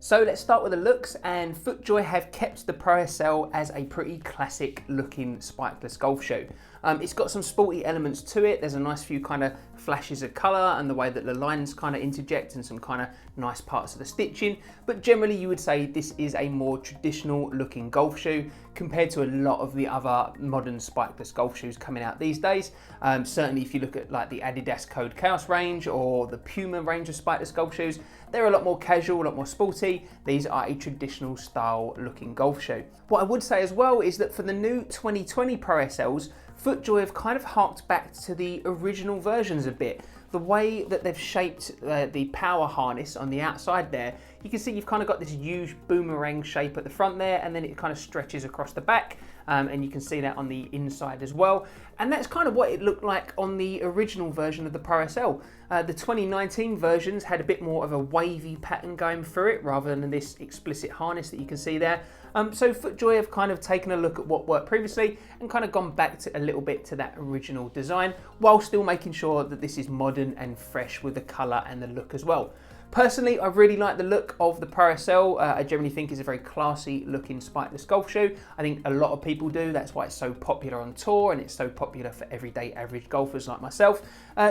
So let's start with the looks, and Footjoy have kept the Pro SL as a pretty classic looking spikeless golf shoe. It's got some sporty elements to it. There's a nice few kind of flashes of colour and the way that the lines kind of interject and some kind of nice parts of the stitching. But generally you would say this is a more traditional looking golf shoe compared to a lot of the other modern spikeless golf shoes coming out these days. Certainly if you look at like the Adidas Code Chaos range or the Puma range of spikeless golf shoes, they're a lot more casual, a lot more sporty. These are a traditional style looking golf shoe. What I would say as well is that for the new 2020 Pro SLs, Footjoy have kind of harked back to the original versions a bit. The way that they've shaped the power harness on the outside there, you can see you've kind of got this huge boomerang shape at the front there, and then it kind of stretches across the back, and you can see that on the inside as well. And that's kind of what it looked like on the original version of the Pro SL. The 2019 versions had a bit more of a wavy pattern going through it rather than this explicit harness that you can see there. So Footjoy have kind of taken a look at what worked previously and kind of gone back to a little bit to that original design, while still making sure that this is modern and fresh with the colour and the look as well. Personally, I really like the look of the Pro SL. I generally think it's a very classy looking spikeless golf shoe. I think a lot of people do. That's why it's so popular on tour and it's so popular for everyday average golfers like myself.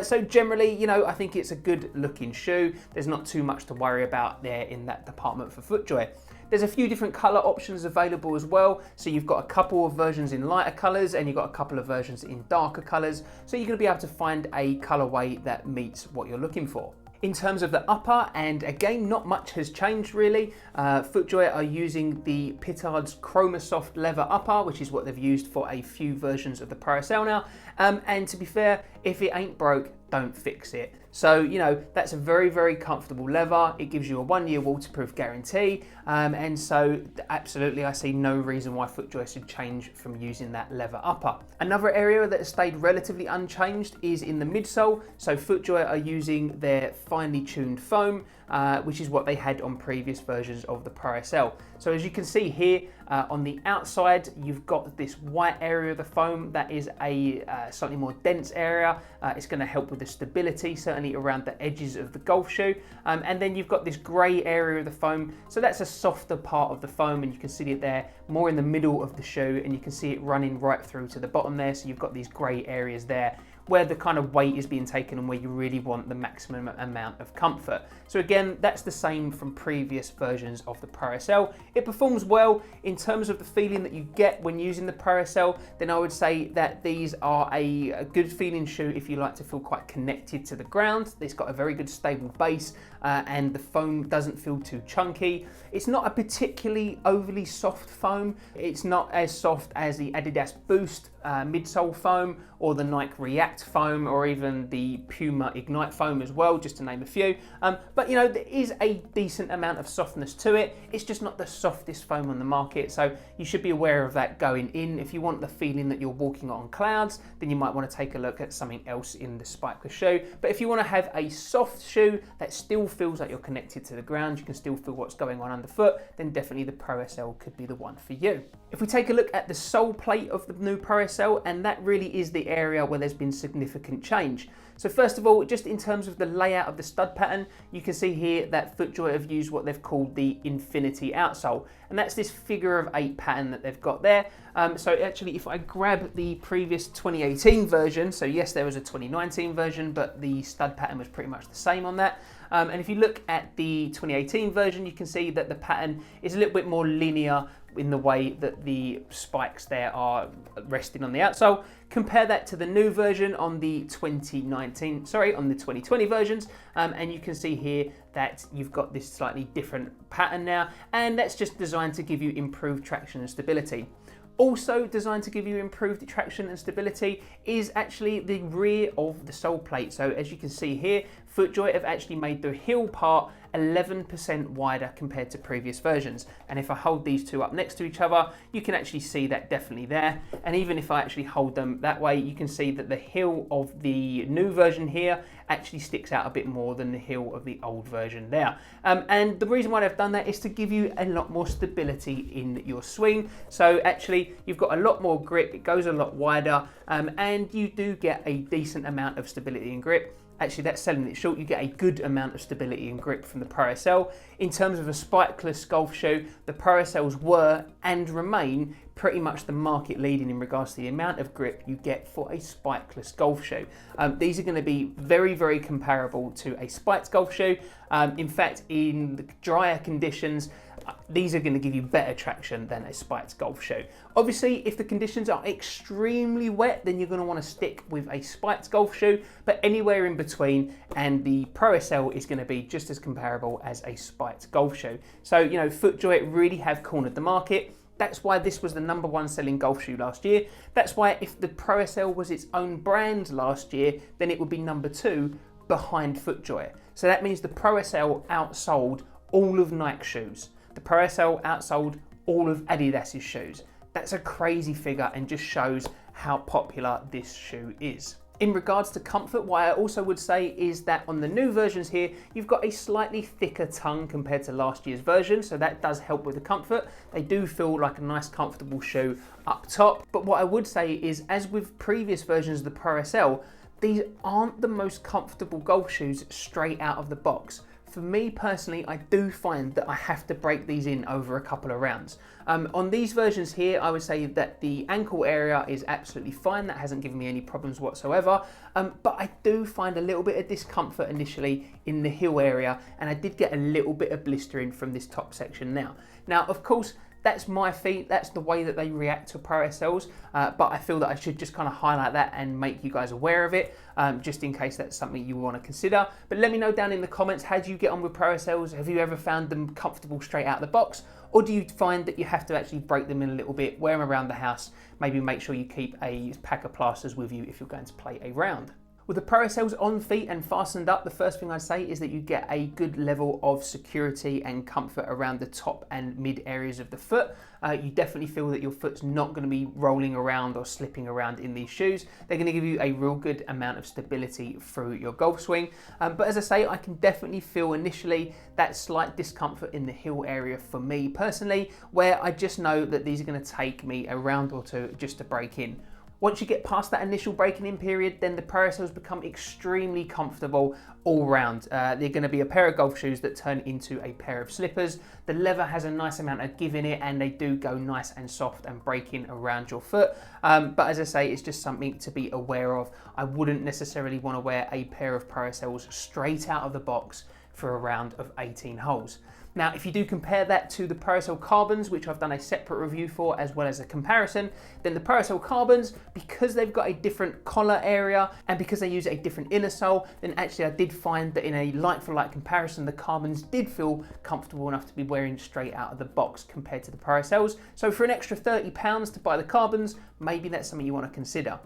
So generally, you know, I think it's a good looking shoe. There's not too much to worry about there in that department for Footjoy. There's a few different colour options available as well. So you've got a couple of versions in lighter colours and you've got a couple of versions in darker colours. So you're going to be able to find a colourway that meets what you're looking for. In terms of the upper, and again, not much has changed really. Footjoy are using the Pittard's Chromasoft leather upper, which is what they've used for a few versions of the Pro SL now. And to be fair, if it ain't broke, don't fix it. So, you know, that's a very, very comfortable leather. It gives you a 1-year waterproof guarantee. And so absolutely, I see no reason why Footjoy should change from using that leather upper. Another area that has stayed relatively unchanged is in the midsole. So Footjoy are using their finely tuned foam, which is what they had on previous versions of the Pro SL. So as you can see here, on the outside, you've got this white area of the foam that is a slightly more dense area. It's going to help with the stability, certainly around the edges of the golf shoe. And then you've got this grey area of the foam. So that's a softer part of the foam, and you can see it there more in the middle of the shoe, and you can see it running right through to the bottom there. So you've got these grey areas there where the kind of weight is being taken and where you really want the maximum amount of comfort. So again, that's the same from previous versions of the Pro SL. It performs well in terms of the feeling that you get when using the Pro SL. Then I would say that these are a good feeling shoe if you like to feel quite connected to the ground. It's got a very good stable base, and the foam doesn't feel too chunky. It's not a particularly overly soft foam. It's not as soft as the Adidas Boost midsole foam or the Nike React foam or even the Puma Ignite foam as well, just to name a few. But you know, there is a decent amount of softness to it. It's just not the softest foam on the market, so you should be aware of that going in. If you want the feeling that you're walking on clouds, then you might want to take a look at something else in the spikeless shoe. But if you want to have a soft shoe that still feels like you're connected to the ground, you can still feel what's going on underfoot, then definitely the Pro SL could be the one for you. If we take a look at the sole plate of the new Pro SL, and that really is the area where there's been significant change. So first of all, just in terms of the layout of the stud pattern, you can see here that Footjoy have used what they've called the Infinity outsole, and that's this figure of 8 pattern that they've got there. So actually, if I grab the previous 2018 version, so yes, there was a 2019 version, but the stud pattern was pretty much the same on that. And if you look at the 2018 version, you can see that the pattern is a little bit more linear in the way that the spikes there are resting on the outsole. Compare that to the new version on the 2020 versions, and you can see here that you've got this slightly different pattern now, and that's just designed to give you improved traction and stability. Also designed to give you improved traction and stability is actually the rear of the sole plate. So as you can see here, Footjoy have actually made the heel part 11% wider compared to previous versions. And if I hold these two up next to each other, you can actually see that definitely there. And even if I actually hold them that way, you can see that the heel of the new version here actually sticks out a bit more than the heel of the old version there. And the reason why they've done that is to give you a lot more stability in your swing. So actually, you've got a lot more grip, it goes a lot wider, and you do get a decent amount of stability and grip. Actually, that's selling it short. You get a good amount of stability and grip from the Pro SL. in terms of a spikeless golf shoe, the Pro SLs were and remain pretty much the market leading in regards to the amount of grip you get for a spikeless golf shoe. These are going to be very, very comparable to a spiked golf shoe. In fact, in the drier conditions, these are going to give you better traction than a spiked golf shoe. Obviously, if the conditions are extremely wet, then you're going to want to stick with a spiked golf shoe, but anywhere in between, and the Pro SL is going to be just as comparable as a spiked golf shoe. So, you know, Footjoy really have cornered the market. That's why this was the #1 selling golf shoe last year. That's why if the Pro SL was its own brand last year, then it would be #2 behind Footjoy. So that means the Pro SL outsold all of Nike shoes. The Pro SL outsold all of Adidas's shoes. That's a crazy figure and just shows how popular this shoe is. In regards to comfort, what I also would say is that on the new versions here, you've got a slightly thicker tongue compared to last year's version, so that does help with the comfort. They do feel like a nice comfortable shoe up top. But what I would say is, as with previous versions of the Pro SL, these aren't the most comfortable golf shoes straight out of the box. For me personally, I do find that I have to break these in over a couple of rounds. On these versions here, I would say that the ankle area is absolutely fine. That hasn't given me any problems whatsoever. But I do find a little bit of discomfort initially in the heel area, and I did get a little bit of blistering from this top section now. Now, of course, that's my feet, that's the way that they react to Pro SLs, but I feel that I should just kind of highlight that and make you guys aware of it, just in case that's something you want to consider. But let me know down in the comments, how do you get on with Pro SLs? Have you ever found them comfortable straight out of the box? Or do you find that you have to actually break them in a little bit, wear them around the house, maybe make sure you keep a pack of plasters with you if you're going to play a round? With the Pro SLs on feet and fastened up, the first thing I'd say is that you get a good level of security and comfort around the top and mid areas of the foot. You definitely feel that your foot's not going to be rolling around or slipping around in these shoes. They're going to give you a real good amount of stability through your golf swing. But as I say, I can definitely feel initially that slight discomfort in the heel area for me personally, where I just know that these are going to take me a round or two just to break in. Once you get past that initial breaking in period, then the Pro SLs become extremely comfortable all round. They're going to be a pair of golf shoes that turn into a pair of slippers. The leather has a nice amount of give in it, and they do go nice and soft and break in around your foot. But as I say, it's just something to be aware of. I wouldn't necessarily want to wear a pair of Pro SLs straight out of the box for a round of 18 holes. Now, if you do compare that to the Pro SL Carbons, which I've done a separate review for as well as a comparison, then the Pro SL Carbons, because they've got a different collar area and because they use a different inner sole, then actually I did find that in a like-for-like comparison, the Carbons did feel comfortable enough to be wearing straight out of the box compared to the Pro SLs. So for an extra £30 to buy the Carbons, maybe that's something you want to consider.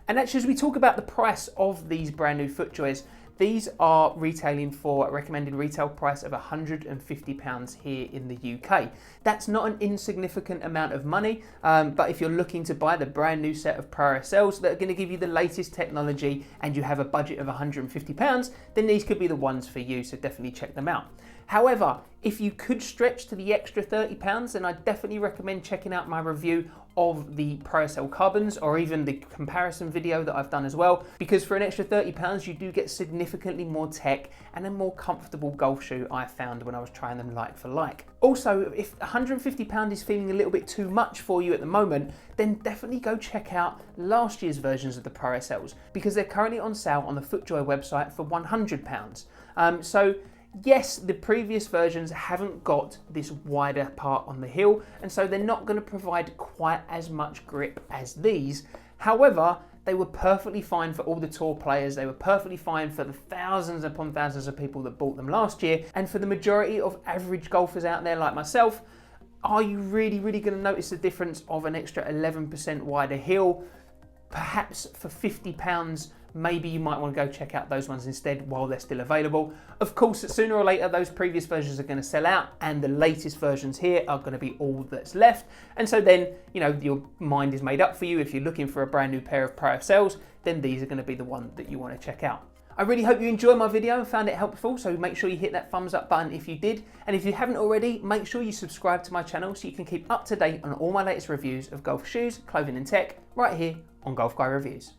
And actually, as we talk about the price of these brand new Footjoys, these are retailing for a recommended retail price of £150 here in the UK. That's not an insignificant amount of money, but if you're looking to buy the brand new set of Pro SLs that are going to give you the latest technology and you have a budget of £150, then these could be the ones for you, so definitely check them out. However, if you could stretch to the extra £30, then I definitely recommend checking out my review of the Pro SL Carbons, or even the comparison video that I've done as well, because for an extra £30 you do get significantly more tech and a more comfortable golf shoe I found when I was trying them like for like. Also, if £150 is feeling a little bit too much for you at the moment, then definitely go check out last year's versions of the Pro SLs, because they're currently on sale on the Footjoy website for £100. So yes, the previous versions haven't got this wider part on the heel, and so they're not going to provide quite as much grip as these. However, they were perfectly fine for all the tour players. They were perfectly fine for the thousands upon thousands of people that bought them last year. And for the majority of average golfers out there like myself, are you really going to notice the difference of an extra 11% wider heel? Perhaps for £50, maybe you might want to go check out those ones instead while they're still available. Of course, sooner or later, those previous versions are going to sell out, and the latest versions here are going to be all that's left. And so then, you know, your mind is made up for you. If you're looking for a brand new pair of Pro SLs, then these are going to be the one that you want to check out. I really hope you enjoyed my video and found it helpful, so make sure you hit that thumbs up button if you did. And if you haven't already, make sure you subscribe to my channel so you can keep up to date on all my latest reviews of golf shoes, clothing and tech right here on Golf Guy Reviews.